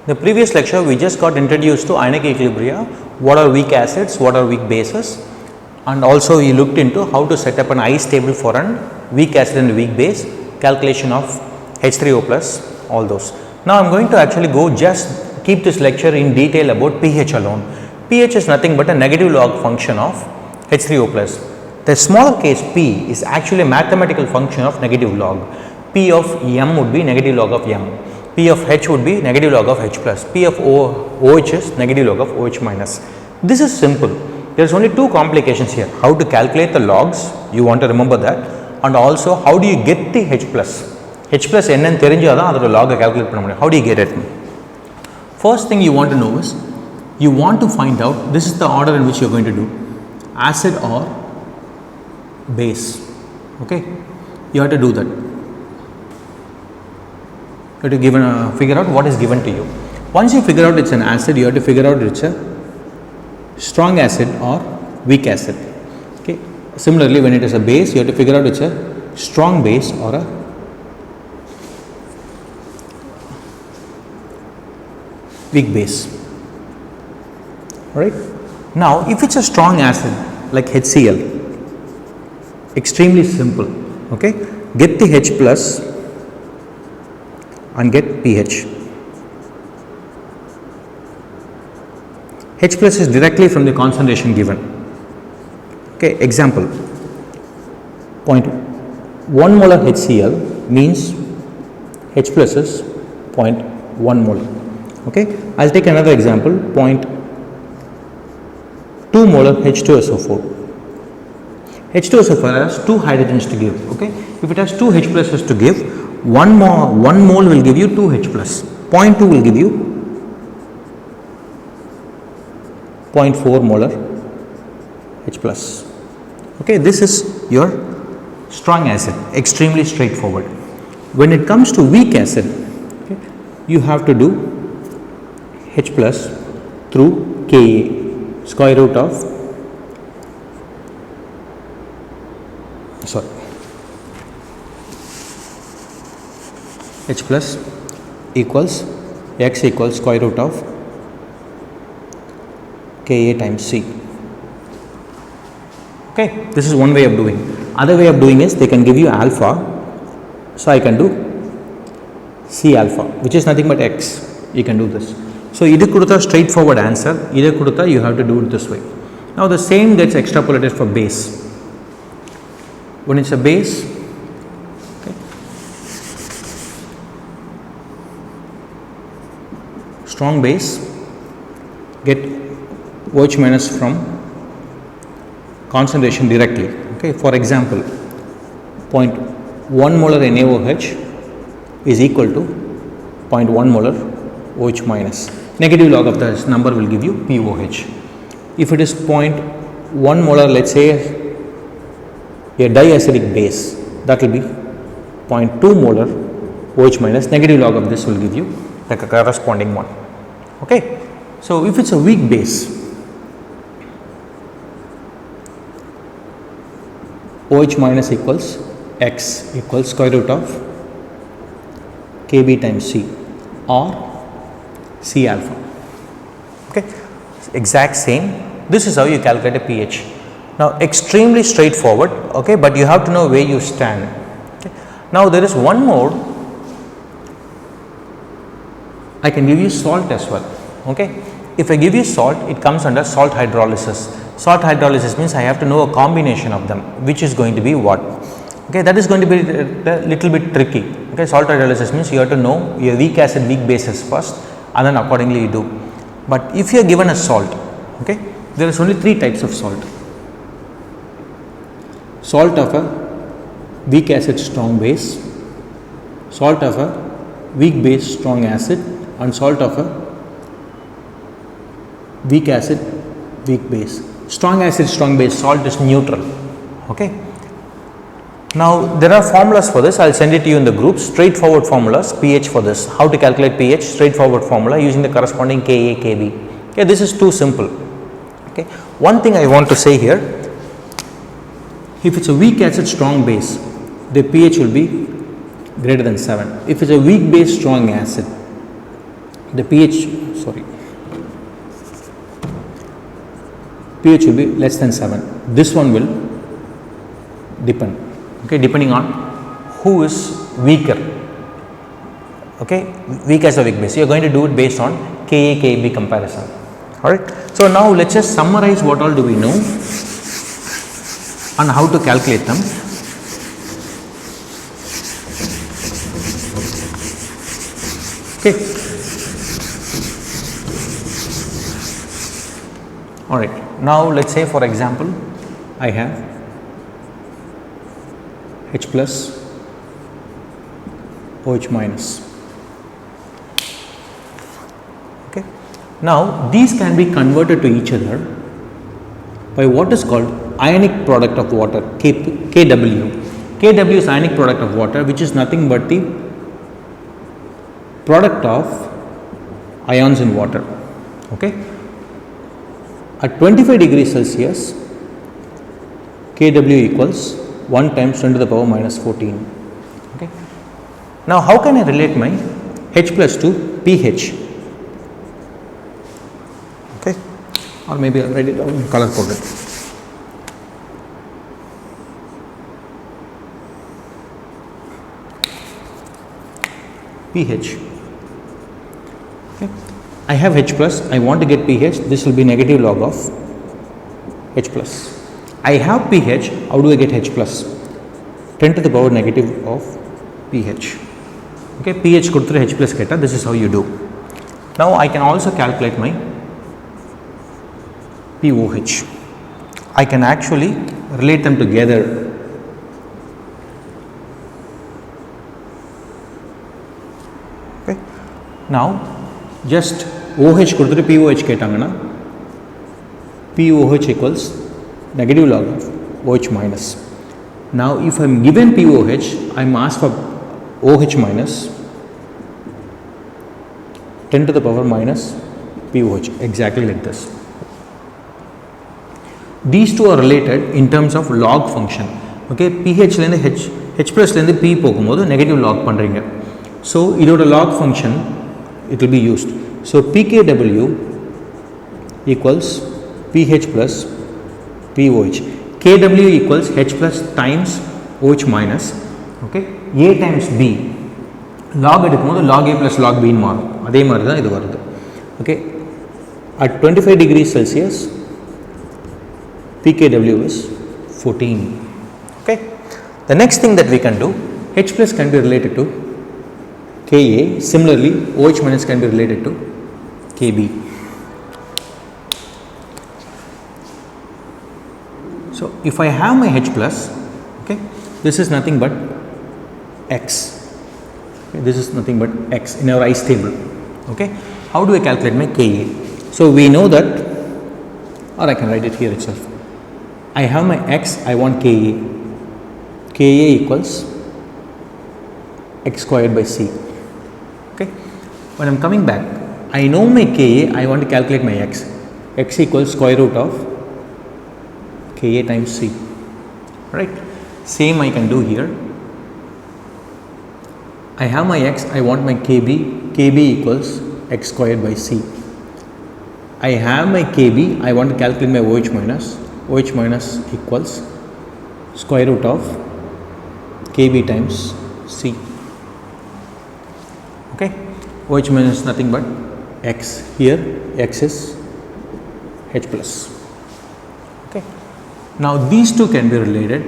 The previous lecture we just got introduced to ionic equilibria, what are weak acids, what are weak bases, and also we looked into how to set up an ice table for an weak acid and weak base, calculation of H3O plus, all those. Now I am going to actually go just keep this lecture in detail about pH alone. pH is nothing but a negative log function of H3O plus. The smaller case p is actually a mathematical function of negative log. P of m would be negative log of m. P of H would be negative log of H plus, P of OH is negative log of OH minus. This is simple. There is only two complications here. How to calculate the logs, you want to remember that, and also how do you get the H plus. H plus என்னன்னு தெரிஞ்சாதான் அதோட log calculate பண்ண முடியும். How do you get it? First thing you want to know is, you want to find out, this is the order in which you are going to do, acid or base, okay. You have to do that. You have to figure out what is given to you. Once you figure out it's an acid, you have to figure out it's a strong acid or weak acid. Okay. Similarly, when it is a base, you have to figure out it's a strong base or a weak base. Alright. Now, if it's a strong acid like HCl, extremely simple. Okay. Get the H plus and get pH. H plus is directly from the concentration given. Okay, example, 0.1 molar HCl means H plus is 0.1 molar. Okay, I'll take another example, 0.2 molar H2SO4. H2SO4 has two hydrogens to give. Okay, if it has two H pluses to give, one mole will give you 2 H plus, 0.2 will give you 0.4 molar H plus. Okay, this is your strong acid, extremely straightforward. When it comes to weak acid, okay, you have to do H plus through Ka, square root of, H plus equals X equals square root of Ka times C. Okay, this is one way of doing. Other way of doing is they can give you alpha, so I can do C alpha, which is nothing but X. You can do this. So, idu kudutha straightforward answer, idu kudutha you have to do it this way. Now, the same gets extrapolated for base. When it's a base, okay, strong base, get OH minus from concentration directly. Okay, for example, 0.1 molar NaOH is equal to 0.1 molar OH minus. Negative log of this number will give you POH. If it is 0.1 molar, let's say a diacidic base, that will be 0.2 molar OH minus. Negative log of this will give you the corresponding one. Okay. So, if it's a weak base, OH minus equals X equals square root of Kb times C or C alpha. Okay. Exact same. This is how you calculate a pH. Now, extremely straightforward, okay, but you have to know where you stand. Okay. Now, there is one more. I can give you salt as well. Okay. If I give you salt, it comes under salt hydrolysis. Salt hydrolysis means I have to know a combination of them, which is going to be what. Okay, that is going to be a little bit tricky. Okay, salt hydrolysis means you have to know your weak acid, weak bases first, and then accordingly you do. But if you are given a salt, okay, there is only three types of salt. Salt of a weak acid strong base, salt of a weak base strong acid, and salt of a weak acid weak base. Strong acid strong base salt is neutral. Okay. Now, there are formulas for this. I will send it to you in the group. Straightforward formulas, pH for this. How to calculate pH? Straightforward formula using the corresponding Ka, Kb. Okay, this is too simple. Okay. One thing I want to say here, if it's a weak acid strong base, the pH will be greater than 7. If it's a weak base strong acid, the pH will be less than 7. This one will depend, okay, depending on who is weaker, okay, weak as a weak base. You are going to do it based on Ka Kb comparison. Alright. So now let's just summarize what all do we know and how to calculate them. Okay. Alright. Now let's say for example I have H plus OH minus. Okay. Now these can be converted to each other by what is called ionic product of water, Kw. Kw is ionic product of water, which is nothing but the product of ions in water. Okay. At 25 degrees Celsius, Kw equals 1 times 10 to the power minus 14. Okay. Now how can I relate my H plus to pH? Okay. Or maybe I'll write it down in color coded. pH. Okay. I have H plus, I want to get pH, this will be negative log of H plus. I have pH, how do I get H plus? 10 to the power negative of pH. Okay, pH koduthu H plus ketta, this is how you do. Now I can also calculate my pOH. I can actually relate them together. Okay. Now just OH koduthu pOH ketangana, pOH equals negative log of OH minus. Now if I am given pOH, I am asked for OH minus 10 to the power minus pOH, exactly like this. These two are related in terms of log function. Okay, pH lende H plus lende P pogumbodhu negative log pandringa. So idoda log function it will be used. So pKw equals pH plus pOH. Kw equals H plus times OH minus. Okay, A times B. Log edukumbodhu log A plus log B nu maarum. Adhe mari dhaan idu varudhu. Okay, at 25 degrees Celsius pKw is 14. Okay. The next thing that we can do, H plus can be related to Ka, similarly OH minus can be related to Kb. So if I have my H plus, okay, this is nothing but X. Okay, this is nothing but X in our ice table. Okay, how do I calculate my Ka? So we know that, or I can write it here itself. I have my X, I want Ka. Ka equals X squared by C. Okay, when I am coming back, I know my Ka, I want to calculate my X. X equals square root of Ka times C. Right, same I can do here. I have my X, I want my Kb. Kb equals X squared by C. I have my Kb, I want to calculate my OH minus. OH minus equals square root of Kb times C. Okay, OH minus is nothing but X. Here X is H plus. Okay, now these two can be related.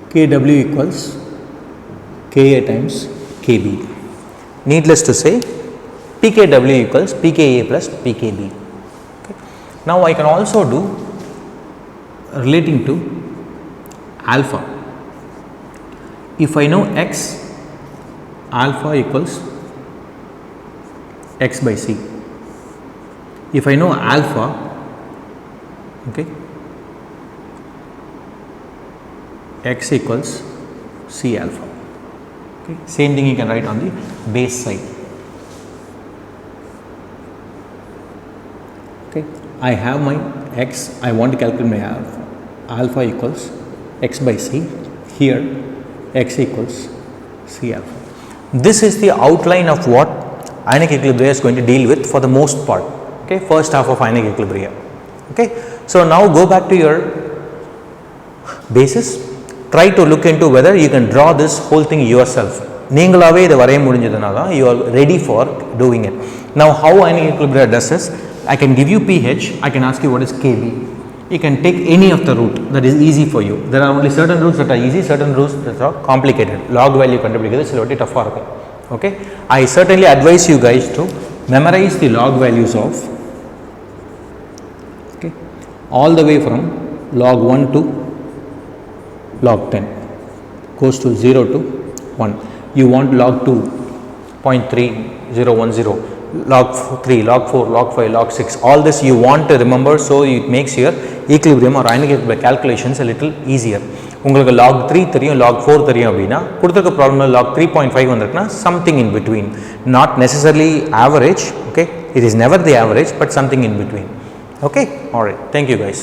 Kw equals Ka times Kb. Needless to say, pKw equals pKa plus pKb. Okay. Now I can also do relating to alpha. If I know X, alpha equals X by C. If I know alpha, okay, X equals C alpha. Okay. Same thing you can write on the base side. Okay, I have my X, I want to calculate my alpha. Alpha equals X by C. Here x equals C alpha. This is the outline of what ionic equilibria is going to deal with for the most part. Okay, first half of ionic equilibria. Okay, so now go back to your basis. Try to look into whether you can draw this whole thing yourself. நீங்களாவே இதை வரைய முடிஞ்சதுனா தான் you are ready for doing it. Now how ionic equilibria does this, I can give you pH, I can ask you what is Kb. You can take any of the root that is easy for you. There are only certain roots that are easy, certain roots that are complicated. Log value கண்டுபிடிக்கிறது சில வாட்டி டஃபா இருக்கும். Okay, I certainly advise you guys to memorize the log values of, okay, all the way from log 1 to log 10 goes to 0 to 1. You want log 2 0.3010, log 3, log 4, log 5, log 6, all this you want to remember, so it makes your equilibrium or ionic equilibrium calculations a little easier. உங்களுக்கு log 3 தெரியும், log 4 தெரியும் அப்படின்னா கொடுத்துருக்க ப்ராப்ளமில் log 3.5 வந்திருக்குன்னா something in between, not necessarily average. Okay, it is never the average but something in between. Okay, alright, thank you guys.